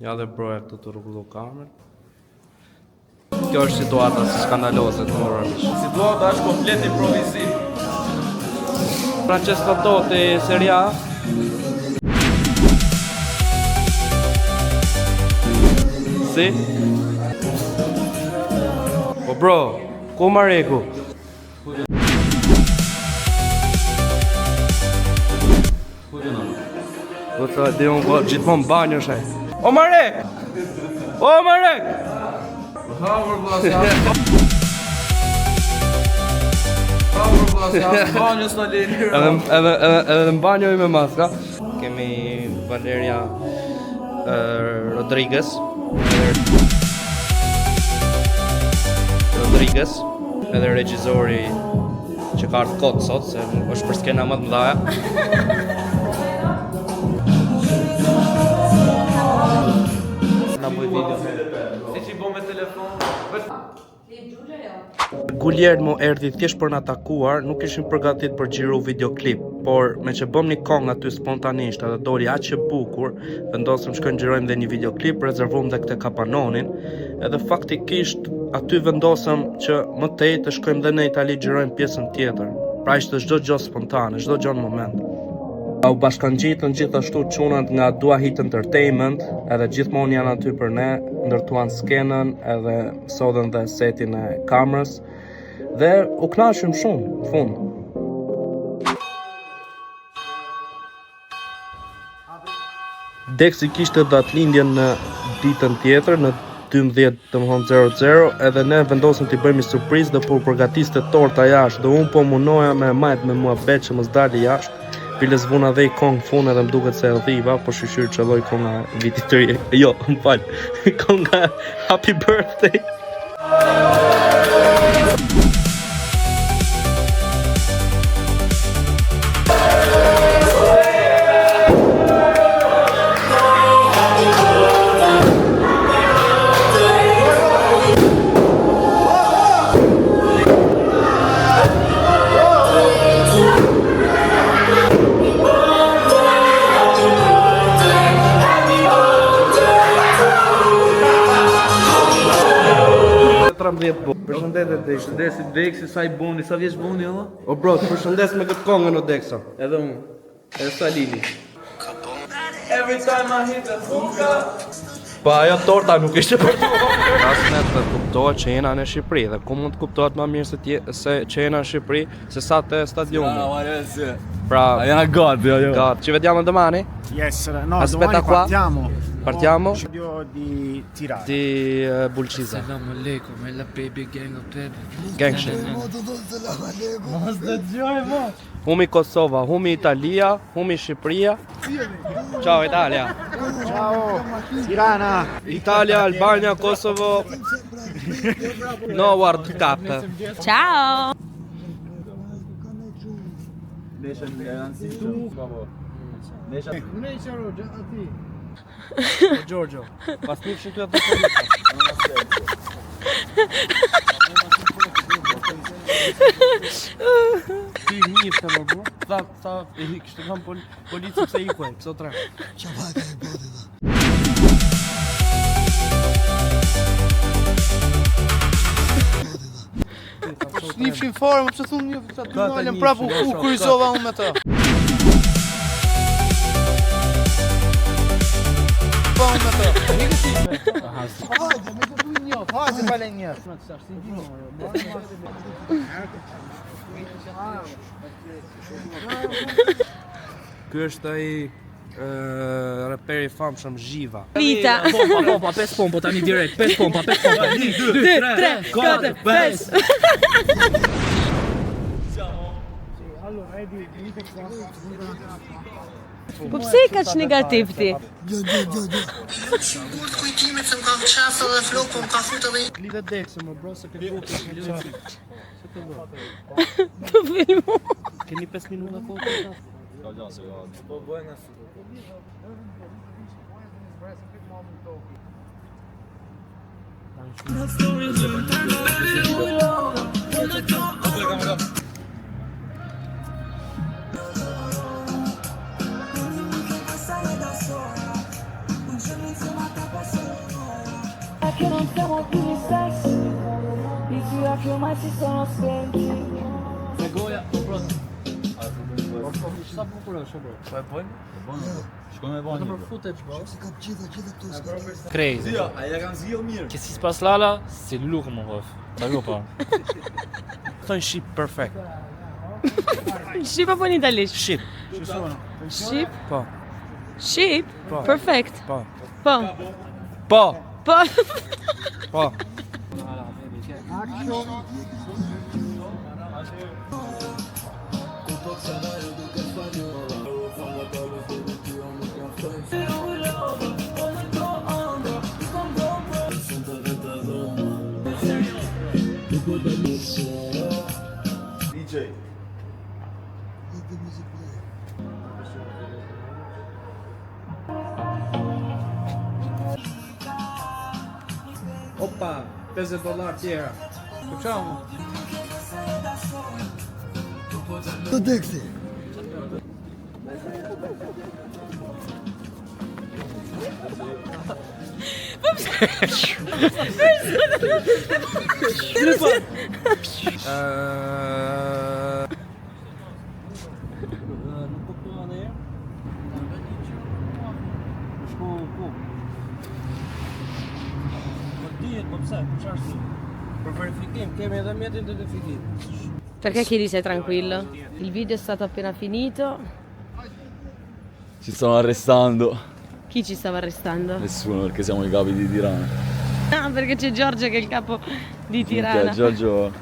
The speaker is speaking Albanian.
Ja dhe broja këtu të rrugullu kamer. Kjo është situata si skandaloze të morëmish. Situata është komplet improvizim. Francesco Totti, Serie A. Si? Po bro, ku Mareku? Po të di unë po gjithmonë banjo shaj. O Marek! O Marek! Havër blasja. Havër blasja. Banjës në lirë. Edhe në banjo i me maska. Kemi Valeria Rodriguez. Edhe regjizori që ka ardhur kot sot, se është për skena më të mëdha. Na bëj video. Si që i bo me telefon. Guillermo erdhi thjesht për na takuar, nuk ishim përgatitur për xhiru videoklip, por me që bëm një kong aty spontanisht edhe doli aq e bukur, vendosëm shkojmë xhirojmë dhe një videoklip, rezervuam dhe këtë kapanonin, edhe faktikisht aty vendosëm që më tej të shkojmë dhe në Itali xhirojmë pjesën tjetër. Pra ishte çdo gjë spontane, çdo gjë në moment. U bashkangjitën gjithashtu çunat nga Dua Hit Entertainment, edhe gjithmonë janë aty për ne, ndërtuan skenën edhe sodën dhe setin e kamerës dhe u kënaqëm shumë në fund. Dexi kishte datëlindjen në ditën tjetër në 12:00, edhe ne vendosëm t'i bëjmë një surprizë dhe po u përgatiste torta jashtë, dhe unë po munoja me majt me mua bet që mos dali jashtë. Piles vuna dhe i kong fun edhe më duket se erdhiva, po shqyr që lloj konga vitit të ri. Jo, më fal. Konga Happy Birthday. Përshëndetet Dexi. Shëndesit Dexi, sa i buni, sa vjeç buni olla? O bro, të përshëndes me këtë kongën o Dexa. Edhe unë, edhe Salini. Every time I hit the hookah. Pa ajo torta nuk ishte për të. Rasnet të kuptohet që jena në Shqipëri, dhe ku mund të kuptohet më mirë se që jena në Shqipëri se sa te stadiumi. Pra, gati, jo. Ci vediamo domani? Yes, no, Aspetta domani qua. Partiamo? Studio di Tirana. Di Bulqiza. Selam aleikum, me la baby gang of baby. Gangster. Mos të gjoj, mo. Humi Kosova, humi Italia, humi Shqipëria. Ciao Italia. Ciao, Tirana. Italia, Albania, Kosovo. No World Cup. Ciao! Giorgio, pas nifshin ty atë policia. Ti njifte më bro. Sa e kishte kam policë pse ikuaj, pse o tre. Snifshin fare, më që thunë një të nalën prapu u kryzova unë me të. Pa unë me të. Hajde, me të thunë një, hajde pale një. Ky është ai raperi i famshëm Zhiva. Vita! Pompa, 5 pompa, tani direkt, 5 pompa, 1, 2, 3, 4, 5. Po pse i kaq negativ ti? Sigurt kujtimet se më kam qafë dhe flok, po më ka futë edhe Lidhe Dexë më bro, se këtë buke Të filmu. Keni 5 minuta kohë? Po bëjnë asë. Passare da sola, un giorno insieme a te che non siamo più gli stessi, i tuoi occhi ormai si sono spenti. Goja, po pronto. Sa bukur është, bro. Po e bojmë? Shkojmë me bani. Për footage, bro. Crazy. A ja kanë zgjidhur mirë. Që si s'pas lala, si lukë më hof. Ta go pa. Thon shqip perfekt. Shqip apo në italisht? Shqip. Shqip? Po. Shqip? Po. Perfekt. Po. Po. Po. Po. Po. DJ. Opa, $50 tjera. Facciamo. Nuk kuptova ne. Shku. Po dihet, po pse? Çfarë është? Per verifikim, kemi edhe mjetin të verifikimit. Perché chiedi sei tranquillo? Il video è stato appena finito. Ci stanno arrestando. Chi ci stava arrestando? Nessuno, perché siamo i capi di Tirana. Ah, perché c'è Giorgio che è il capo di Minchia, Tirana. Giorgio